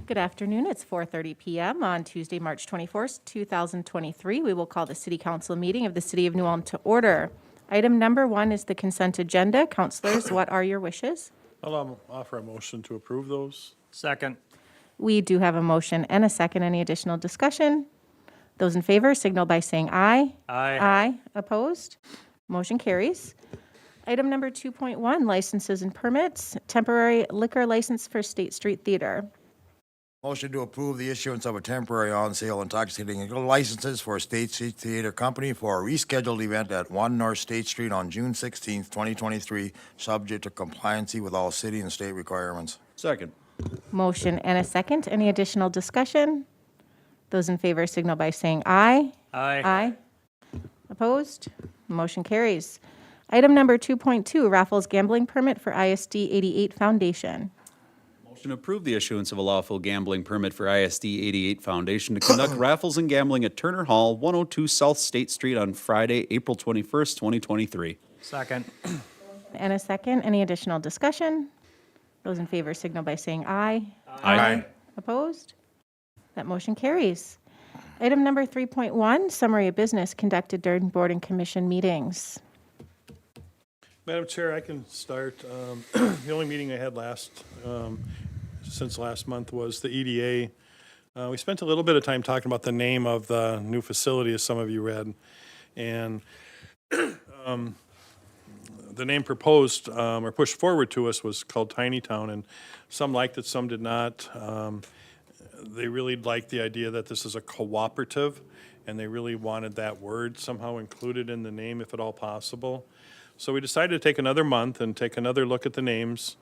Good afternoon. It's 4:30 PM on Tuesday, March 24th, 2023. We will call the City Council meeting of the City of New Ulm to order. Item number 1 is the consent agenda. Councilors, what are your wishes? I'll offer a motion to approve those. Second. We do have a motion and a second. Any additional discussion? Those in favor signal by saying aye. Aye. Aye. Opposed? Motion carries. Item number 2.1, licenses and permits. Temporary liquor license for State Street Theater. Motion to approve the issuance of a temporary on-sale intoxicating liquor licenses for State Street Theater Company for a rescheduled event at 1 North State Street on June 16th, 2023, subject to compliance with all city and state requirements. Second. Motion and a second. Any additional discussion? Those in favor signal by saying aye. Aye. Aye. Opposed? Motion carries. Item number 2.2, raffles gambling permit for ISD 88 Foundation. Motion to approve the issuance of a lawful gambling permit for ISD 88 Foundation to conduct raffles and gambling at Turner Hall, 102 South State Street on Friday, April 21st, 2023. Second. And a second. Any additional discussion? Those in favor signal by saying aye. Aye. Opposed? That motion carries. Item number 3.1, summary of business conducted during board and commission meetings. Madam Chair, I can start. The only meeting I had since last month was the EDA. We spent a little bit of time talking about the name of the new facility, as some of you read. And the name proposed or pushed forward to us was called Tiny Town, and some liked it, some did not. They really liked the idea that this is a cooperative, and they really wanted that word somehow included in the name if at all possible. So we decided to take another month and take another look at the names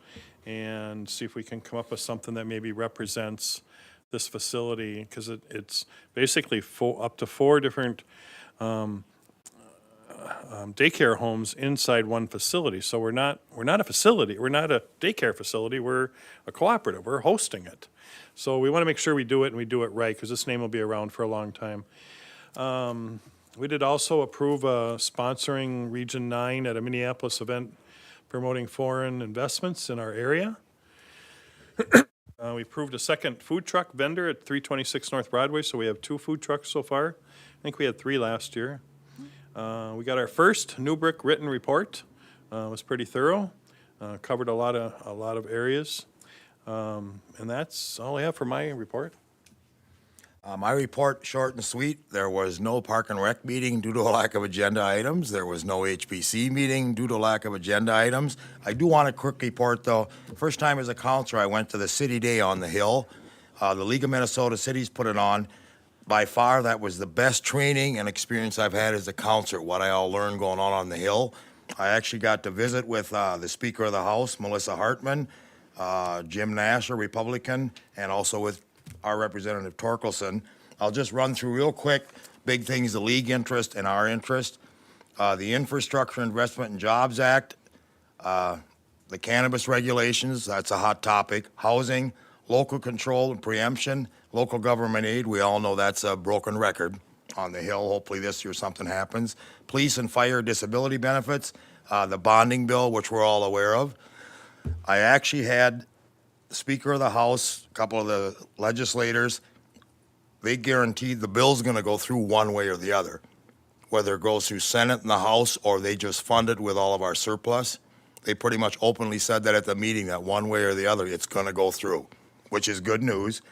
and see if we can come up with something that maybe represents this facility, because it's basically up to 4 different daycare homes inside one facility. So we're not a facility. We're not a daycare facility. We're a cooperative. We're hosting it. So we want to make sure we do it and we do it right, because this name will be around for a long time. We did also approve sponsoring Region 9 at a Minneapolis event promoting foreign investments in our area. We approved a second food truck vendor at 326 North Broadway, so we have 2 food trucks so far. I think we had 3 last year. We got our first new brick written report. It was pretty thorough, covered a lot of areas. And that's all I have for my report. My report, short and sweet. There was no Park and Rec meeting due to a lack of agenda items. There was no HPC meeting due to lack of agenda items. I do want a quick report, though. First time as a counselor, I went to the City Day on the Hill. The League of Minnesota Cities put it on. By far, that was the best training and experience I've had as a counselor, what I all learned going on the Hill. I actually got to visit with the Speaker of the House, Melissa Hartman, Jim Nash, a Republican, and also with our Representative Torkelson. I'll just run through real quick big things, the league interest and our interest. The Infrastructure Investment and Jobs Act, the cannabis regulations, that's a hot topic. Housing, local control and preemption, local government aid, we all know that's a broken record on the Hill. Hopefully this year something happens. Police and fire disability benefits, the bonding bill, which we're all aware of. I actually had the Speaker of the House, a couple of the legislators, they guaranteed the bill's going to go through one way or the other, whether it goes through Senate and the House or they just fund it with all of our surplus. They pretty much openly said that at the meeting, that one way or the other, it's going to go through, which is good news.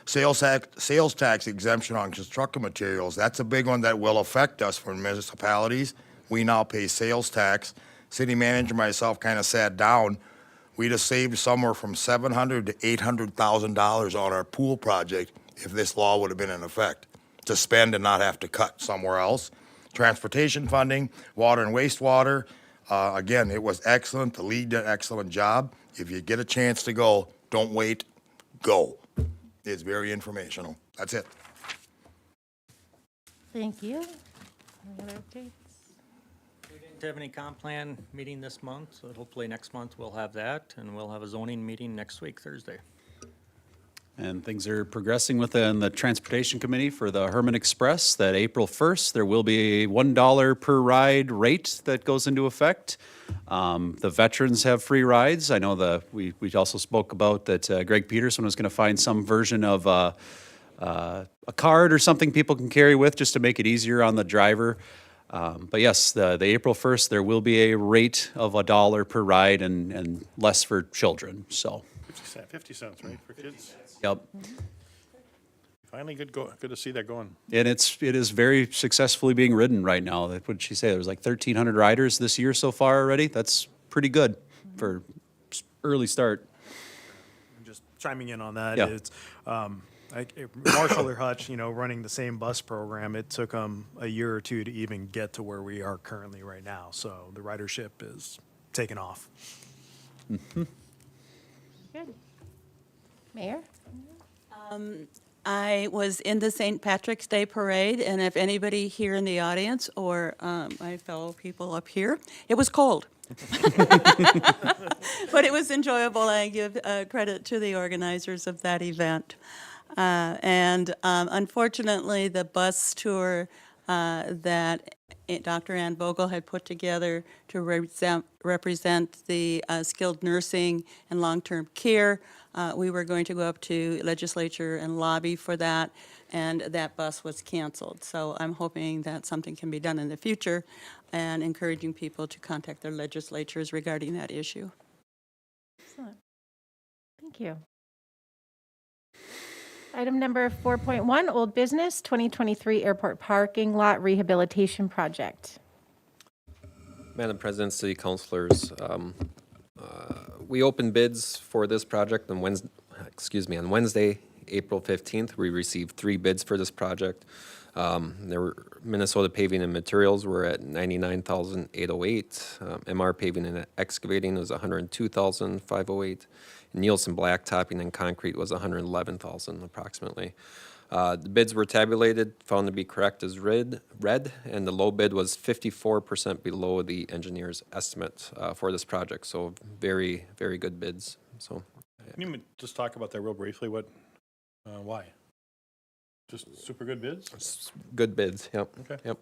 Sales tax exemption on construction materials, that's a big one that will affect us for municipalities. We now pay sales tax. City manager and myself kind of sat down. We'd have saved somewhere from $700,000 to $800,000 on our pool project if this law would have been in effect, to spend and not have to cut somewhere else. Transportation funding, water and wastewater. Again, it was excellent. The league did an excellent job. If you get a chance to go, don't wait, go. It's very informational. That's it. Thank you. Any other updates? We didn't have any comp plan meeting this month, so hopefully next month we'll have that, and we'll have a zoning meeting next week, Thursday. And things are progressing within the Transportation Committee for the Herman Express, that April 1st, there will be a $1 per ride rate that goes into effect. The veterans have free rides. I know we also spoke about that Greg Peterson was going to find some version of a card or something people can carry with just to make it easier on the driver. But yes, the April 1st, there will be a rate of $1 per ride and less for children, so. 50 cents, right, for kids? Yep. Finally, good to see that going. And it is very successfully being ridden right now. What did she say? There was like 1,300 riders this year so far already. That's pretty good for early start. Just chiming in on that, Yeah. it's Marshall or Hutch, running the same bus program. It took them a year or two to even get to where we are currently right now. So the ridership is taking off. Good. Mayor? I was in the St. Patrick's Day Parade, and if anybody here in the audience or my fellow people up here, it was cold. But it was enjoyable. I give credit to the organizers of that event. And unfortunately, the bus tour that Dr. Ann Vogel had put together to represent the skilled nursing and long-term care, we were going to go up to legislature and lobby for that, and that bus was canceled. So I'm hoping that something can be done in the future and encouraging people to contact their legislatures regarding that issue. Excellent. Thank you. Item number 4.1, old business, 2023 airport parking lot rehabilitation project. Madam President, City Councilors, we opened bids for this project on Wednesday, April 15th. We received 3 bids for this project. Minnesota Paving and Materials were at $99,808. MR Paving and Excavating was $102,508. Nielsen Blacktopping and Concrete was $111,000 approximately. The bids were tabulated, found to be correct as read, and the low bid was 54% below the engineer's estimate for this project. So very, very good bids. So Can you just talk about that real briefly? Why? Just super good bids? good bids. Yep. Okay. Yep.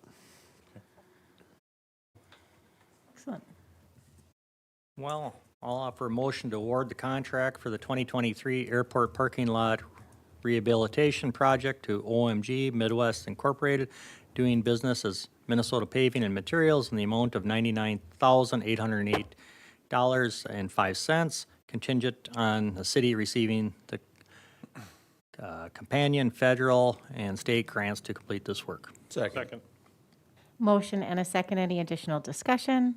Excellent. Well, I'll offer a motion to award the contract for the 2023 airport parking lot rehabilitation project to OMG Midwest Incorporated, doing business as Minnesota Paving and Materials in the amount of $99,808.05, contingent on the city receiving the companion federal and state grants to complete this work. Second. Motion and a second. Any additional discussion?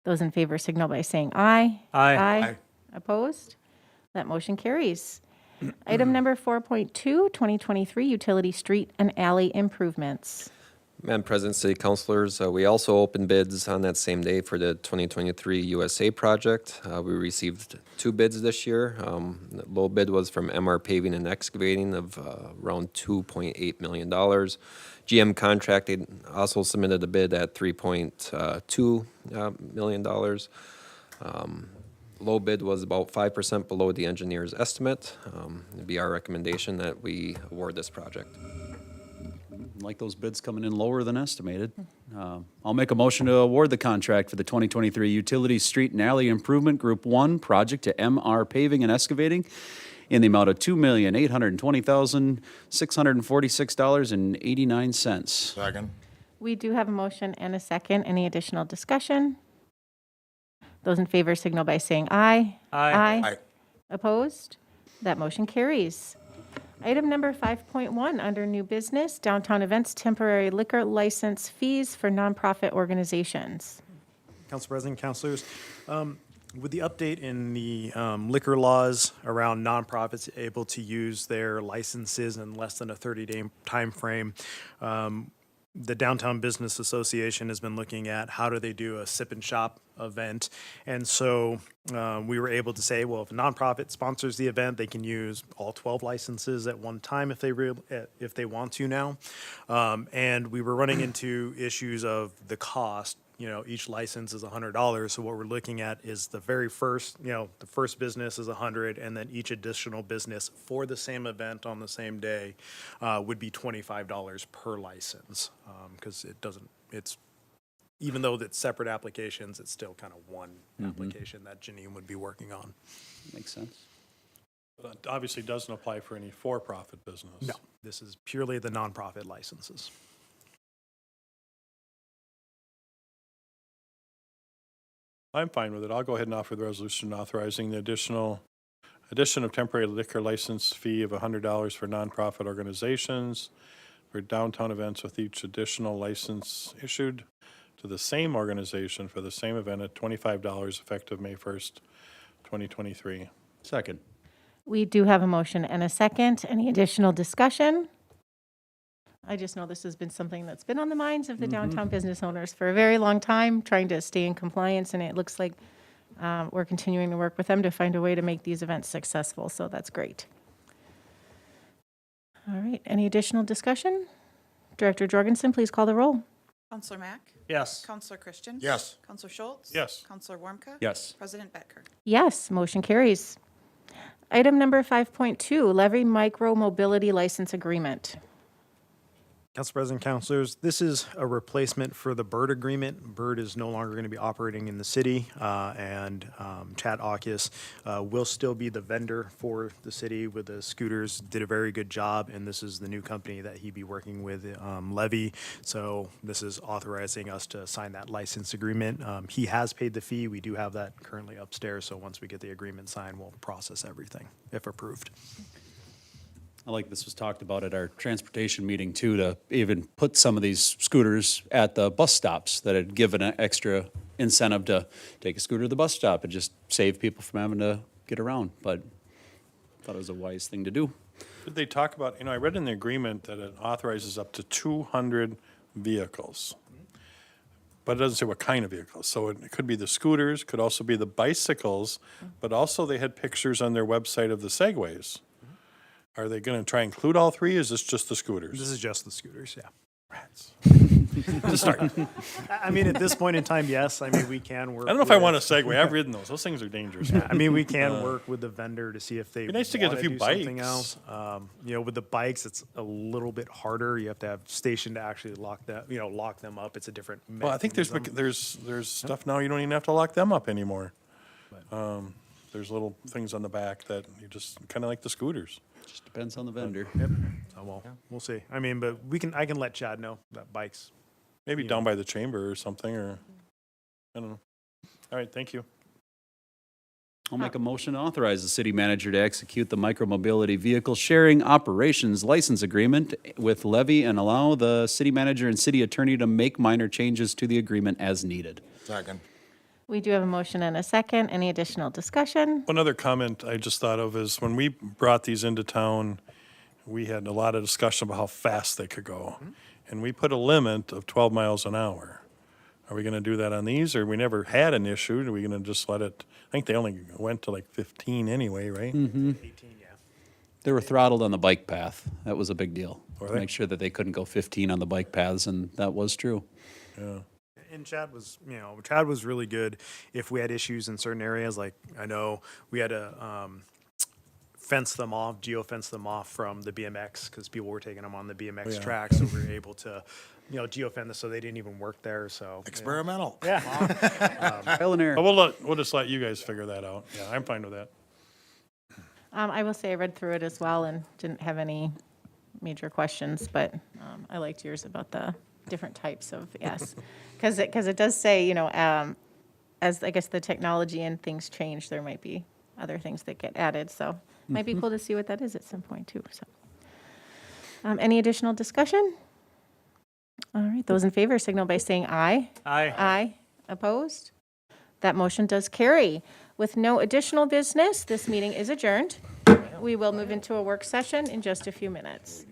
Those in favor signal by saying aye. Aye. Aye. Opposed? That motion carries. Item number 4.2, 2023 utility street and alley improvements. Madam President, City Councilors, we also opened bids on that same day for the 2023 USA project. We received 2 bids this year. The low bid was from MR Paving and Excavating of around $2.8 million. GM Contracting also submitted a bid at $3.2 million. Low bid was about 5% below the engineer's estimate. It'd be our recommendation that we award this project. Like those bids coming in lower than estimated. I'll make a motion to award the contract for the 2023 Utility Street and Alley Improvement Group 1 project to MR Paving and Excavating in the amount of $2,820,646.89. Second. We do have a motion and a second. Any additional discussion? Those in favor signal by saying aye. Aye. Aye. Opposed? That motion carries. Item number 5.1, under new business, downtown events temporary liquor license fees for nonprofit organizations. Council President, councilors, with the update in the liquor laws around nonprofits able to use their licenses in less than a 30-day time frame, the Downtown Business Association has been looking at how do they do a sip and shop event. And so we were able to say, well, if a nonprofit sponsors the event, they can use all 12 licenses at one time if they want to now. And we were running into issues of the cost each license is $100. So what we're looking at is the very first, the first business is 100, and then each additional business for the same event on the same day would be $25 per license. Because even though it's separate applications, it's still kind of one application that Janine would be working on. Makes sense. That obviously doesn't apply for any for-profit business. No, this is purely the nonprofit licenses. I'm fine with it. I'll go ahead and offer the resolution authorizing the addition of temporary liquor license fee of $100 for nonprofit organizations for downtown events, with each additional license issued to the same organization for the same event at $25 effective May 1st, 2023. Second. We do have a motion and a second. Any additional discussion? I just know this has been something that's been on the minds of the downtown business owners for a very long time, trying to stay in compliance, and it looks like we're continuing to work with them to find a way to make these events successful, so that's great. All right, any additional discussion? Director Jorgensen, please call the roll. Counselor Mack? Yes. Counselor Christian? Yes. Counselor Schultz? Yes. Counselor Warmka? Yes. President Becker? Yes, motion carries. Item number 5.2, Levy Micromobility License Agreement. Council President, councilors, this is a replacement for the Bird agreement. Bird is no longer going to be operating in the city, and Chad Aukis will still be the vendor for the city with the scooters. Did a very good job, and this is the new company that he'd be working with, Levy. So this is authorizing us to sign that license agreement. He has paid the fee. We do have that currently upstairs, so once we get the agreement signed, we'll process everything, if approved. I like this was talked about at our transportation meeting too, to even put some of these scooters at the bus stops, that had given an extra incentive to take a scooter to the bus stop and just save people from having to get around. But I thought it was a wise thing to do. Did they talk about, I read in the agreement that it authorizes up to 200 vehicles. But it doesn't say what kind of vehicles. So it could be the scooters, could also be the bicycles, but also they had pictures on their website of the Segways. Are they going to try and include all three? Or is this just the scooters? This is just the scooters, yeah. Rats. Just start. I mean, at this point in time, yes. I mean, we can work. I don't know if I want a Segway. I've ridden those. Those things are dangerous. I mean, we can work with the vendor to see if they Be nice to get a wanna few do something bikes. else. With the bikes, it's a little bit harder. You have to have station to actually lock them up. It's a different. Well, I think mechanism. there's stuff now you don't even have to lock them up anymore. There's little things on the back that you just kind of like the scooters. Just depends on the vendor. Yep. So we'll see. I mean, but I can let Chad know that bikes. Maybe down by the chamber or something, or I don't know. All right, thank you. I'll make a motion to authorize the city manager to execute the micromobility vehicle sharing operations license agreement with Levy and allow the city manager and city attorney to make minor changes to the agreement as needed. Second. We do have a motion and a second. Any additional discussion? One other comment I just thought of is when we brought these into town, we had a lot of discussion about how fast they could go. And we put a limit of 12 miles an hour. Are we going to do that on these, or we never had an issue? Are we going to just let it, I think they only went to like 15 anyway, right? 18, yeah. They were throttled on the bike path. That was a big deal. Were To they? make sure that they couldn't go 15 on the bike paths, and that was true. Yeah. And Chad was really good. If we had issues in certain areas, like I know we had to geo-fence them off from the BMX because people were taking them on the BMX yeah. track. So we were able to, geo-fence so they didn't even work there. So Experimental. Trial and error. But we'll just let you guys figure that out. Yeah, I'm fine with that. I will say I read through it as well and didn't have any major questions, but I liked yours about the different types of, yes. Because it does say, as I guess the technology and things change, there might be other things that get added. So it might be cool to see what that is at some point too. So, any additional discussion? All right, those in favor signal by saying aye. Aye. Aye. Opposed? That motion does carry. With no additional business, this meeting is adjourned. We will move into a work session in just a few minutes.